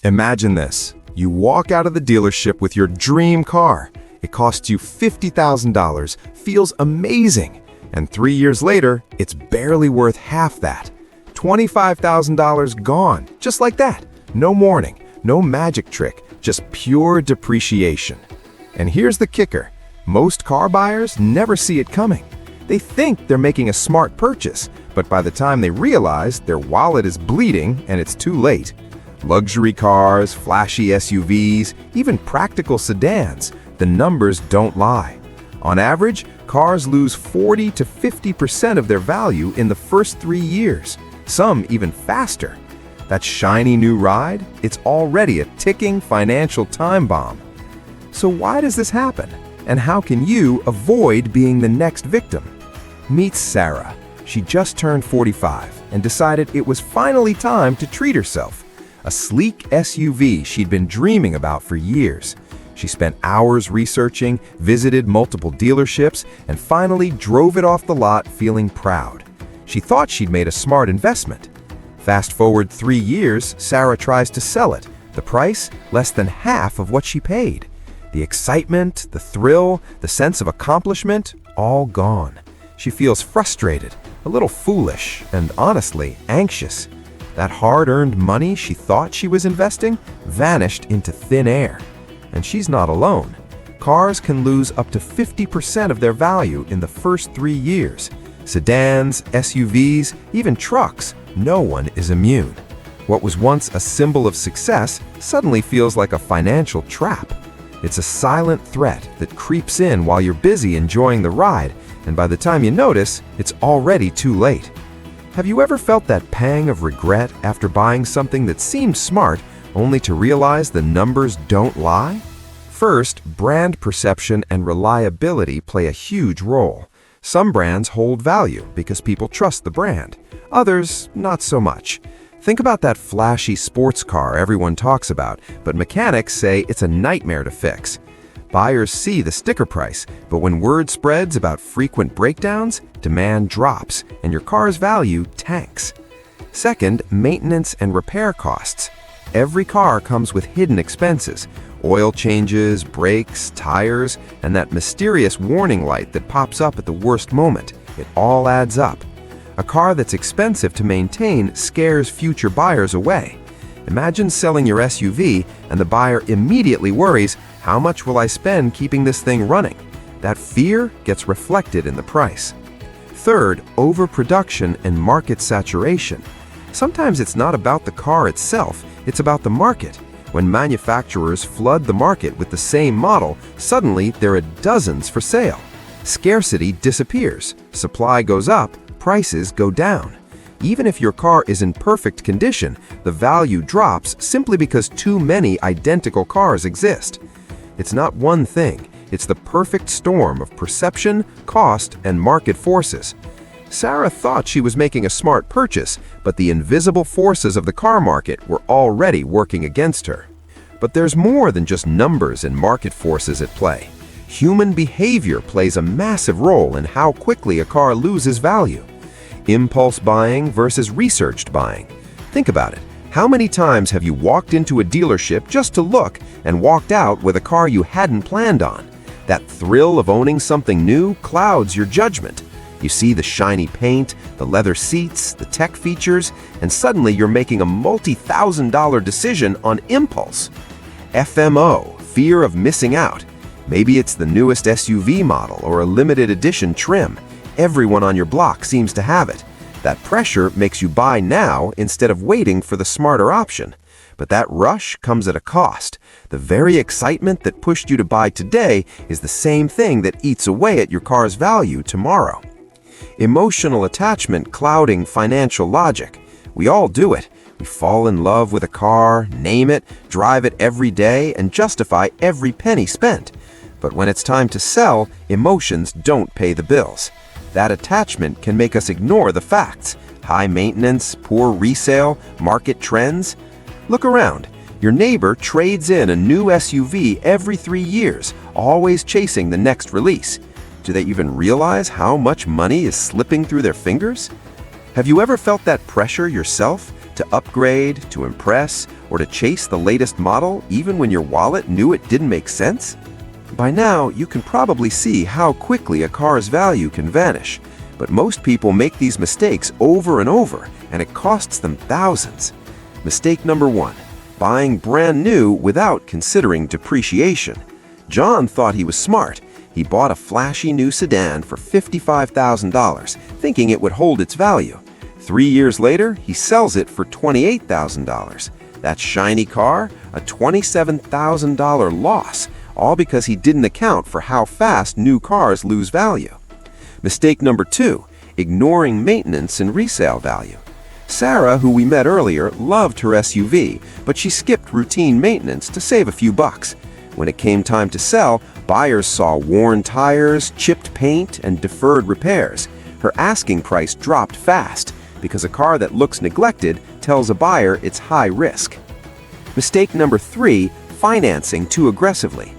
Imagine this. You walk out of the dealership with your dream car. It costs you $50,000, feels amazing, and 3 years later, it's barely worth half that. $25,000 gone, just like that. No warning, no magic trick, just pure depreciation. And here's the kicker. Most car buyers never see it coming. They think they're making a smart purchase, but by the time they realize, their wallet is bleeding and it's too late. Luxury cars, flashy SUVs, even practical sedans, the numbers don't lie. On average, cars lose 40 to 50% of their value in the first 3 years, some even faster. That shiny new ride, it's already a ticking financial time bomb. So why does this happen? And how can you avoid being the next victim? Meet Sarah. She just turned 45 and decided it was finally time to treat herself. A sleek SUV she'd been dreaming about for years. She spent hours researching, visited multiple dealerships, and finally drove it off the lot feeling proud. She thought she'd made a smart investment. Fast forward 3 years, Sarah tries to sell it. The price, less than half of what she paid. The excitement, the thrill, the sense of accomplishment, all gone. She feels frustrated, a little foolish, and honestly, anxious. That hard-earned money she thought she was investing vanished into thin air. And she's not alone. Cars can lose up to 50% of their value in the first 3 years. Sedans, SUVs, even trucks, no one is immune. What was once a symbol of success suddenly feels like a financial trap. It's a silent threat that creeps in while you're busy enjoying the ride, and by the time you notice, it's already too late. Have you ever felt that pang of regret after buying something that seemed smart, only to realize the numbers don't lie? First, brand perception and reliability play a huge role. Some brands hold value because people trust the brand. Others, not so much. Think about that flashy sports car everyone talks about, but mechanics say it's a nightmare to fix. Buyers see the sticker price, but when word spreads about frequent breakdowns, demand drops, and your car's value tanks. Second, maintenance and repair costs. Every car comes with hidden expenses: oil changes, brakes, tires, and that mysterious warning light that pops up at the worst moment. It all adds up. A car that's expensive to maintain scares future buyers away. Imagine selling your SUV and the buyer immediately worries, how much will I spend keeping this thing running? That fear gets reflected in the price. Third, overproduction and market saturation. Sometimes it's not about the car itself, it's about the market. When manufacturers flood the market with the same model, suddenly there are dozens for sale. Scarcity disappears, supply goes up, prices go down. Even if your car is in perfect condition, the value drops simply because too many identical cars exist. It's not one thing, it's the perfect storm of perception, cost, and market forces. Sarah thought she was making a smart purchase, but the invisible forces of the car market were already working against her. But there's more than just numbers and market forces at play. Human behavior plays a massive role in how quickly a car loses value. Impulse buying versus researched buying. Think about it. How many times have you walked into a dealership just to look and walked out with a car you hadn't planned on? That thrill of owning something new clouds your judgment. You see the shiny paint, the leather seats, the tech features, and suddenly you're making a multi-$1,000 decision on impulse. FMO, fear of missing out. Maybe it's the newest SUV model or a limited edition trim. Everyone on your block seems to have it. That pressure makes you buy now instead of waiting for the smarter option. But that rush comes at a cost. The very excitement that pushed you to buy today is the same thing that eats away at your car's value tomorrow. Emotional attachment clouding financial logic. We all do it. We fall in love with a car, name it, drive it every day, and justify every penny spent. But when it's time to sell, emotions don't pay the bills. That attachment can make us ignore the facts. High maintenance, poor resale, market trends. Look around. Your neighbor trades in a new SUV every 3 years, always chasing the next release. Do they even realize how much money is slipping through their fingers? Have you ever felt that pressure yourself To upgrade, to impress, or to chase the latest model even when your wallet knew it didn't make sense? By now, you can probably see how quickly a car's value can vanish. But most people make these mistakes over and over, and it costs them thousands. Mistake number 1. Buying brand new without considering depreciation. John thought he was smart. He bought a flashy new sedan for $55,000, thinking it would hold its value. 3 years later, he sells it for $28,000. That shiny car, a $27,000 loss, all because he didn't account for how fast new cars lose value. Mistake number 2, ignoring maintenance and resale value. Sarah, who we met earlier, loved her SUV, but she skipped routine maintenance to save a few bucks. When it came time to sell, buyers saw worn tires, chipped paint, and deferred repairs. Her asking price dropped fast, because a car that looks neglected tells a buyer it's high risk. Mistake number 3, financing too aggressively.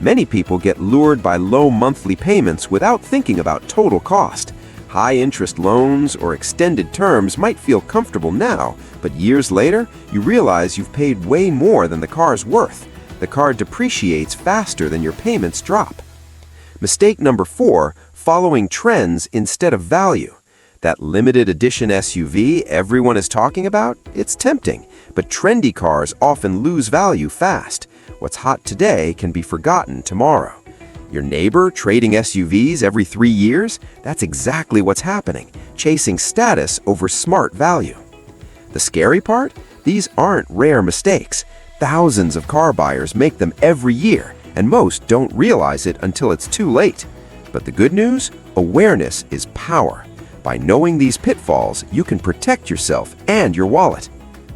Many people get lured by low monthly payments without thinking about total cost. High-interest loans or extended terms might feel comfortable now, but years later, you realize you've paid way more than the car's worth. The car depreciates faster than your payments drop. Mistake number 4, following trends instead of value. That limited edition SUV everyone is talking about? It's tempting, but trendy cars often lose value fast. What's hot today can be forgotten tomorrow. Your neighbor trading SUVs every 3 years? That's exactly what's happening, chasing status over smart value. The scary part? These aren't rare mistakes. Thousands of car buyers make them every year, and most don't realize it until it's too late. But the good news? Awareness is power. By knowing these pitfalls, you can protect yourself and your wallet.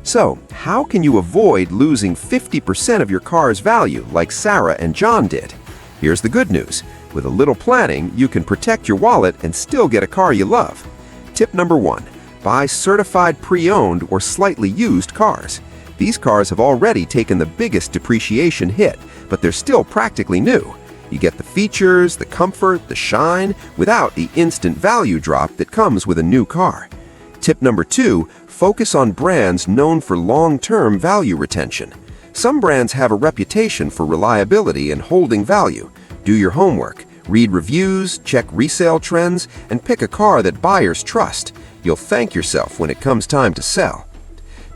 So, how can you avoid losing 50% of your car's value like Sarah and John did? Here's the good news. With a little planning, you can protect your wallet and still get a car you love. Tip number 1. Buy certified pre-owned or slightly used cars. These cars have already taken the biggest depreciation hit, but they're still practically new. You get the features, the comfort, the shine, without the instant value drop that comes with a new car. Tip number 2, focus on brands known for long-term value retention. Some brands have a reputation for reliability and holding value. Do your homework, read reviews, check resale trends, and pick a car that buyers trust. You'll thank yourself when it comes time to sell.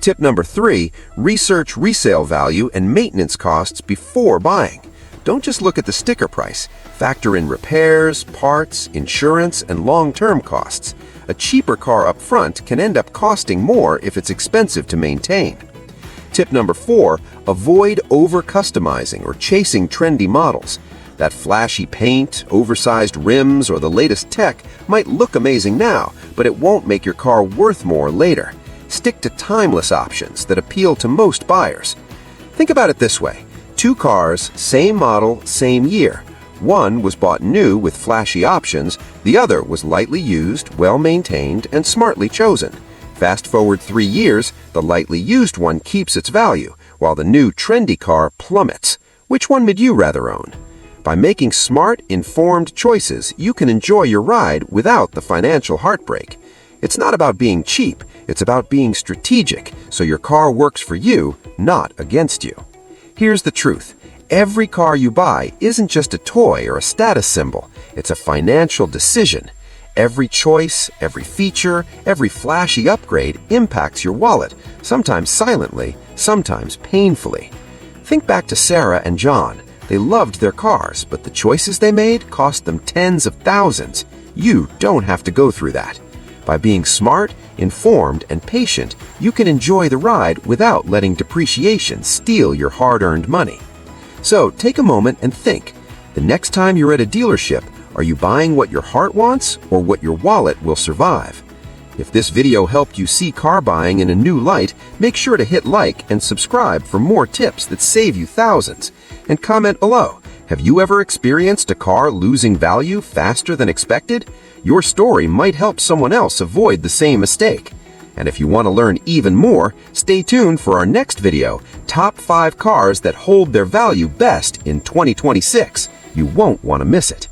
Tip number 3, research resale value and maintenance costs before buying. Don't just look at the sticker price. Factor in repairs, parts, insurance, and long-term costs. A cheaper car up front can end up costing more if it's expensive to maintain. Tip number 4, avoid over-customizing or chasing trendy models. That flashy paint, oversized rims, or the latest tech might look amazing now, but it won't make your car worth more later. Stick to timeless options that appeal to most buyers. Think about it this way. 2 cars, same model, same year. One was bought new with flashy options, the other was lightly used, well-maintained, and smartly chosen. Fast forward 3 years, the lightly used one keeps its value, while the new trendy car plummets. Which one would you rather own? By making smart, informed choices, you can enjoy your ride without the financial heartbreak. It's not about being cheap, it's about being strategic, so your car works for you, not against you. Here's the truth. Every car you buy isn't just a toy or a status symbol. It's a financial decision. Every choice, every feature, every flashy upgrade impacts your wallet, sometimes silently, sometimes painfully. Think back to Sarah and John. They loved their cars, but the choices they made cost them tens of thousands. You don't have to go through that. By being smart, informed, and patient, you can enjoy the ride without letting depreciation steal your hard-earned money. So take a moment and think. The next time you're at a dealership, are you buying what your heart wants or what your wallet will survive? If this video helped you see car buying in a new light, make sure to hit like and subscribe for more tips that save you thousands. And comment below. Have you ever experienced a car losing value faster than expected? Your story might help someone else avoid the same mistake. And if you want to learn even more, stay tuned for our next video, Top 5 Cars That Hold Their Value Best in 2026. You won't want to miss it.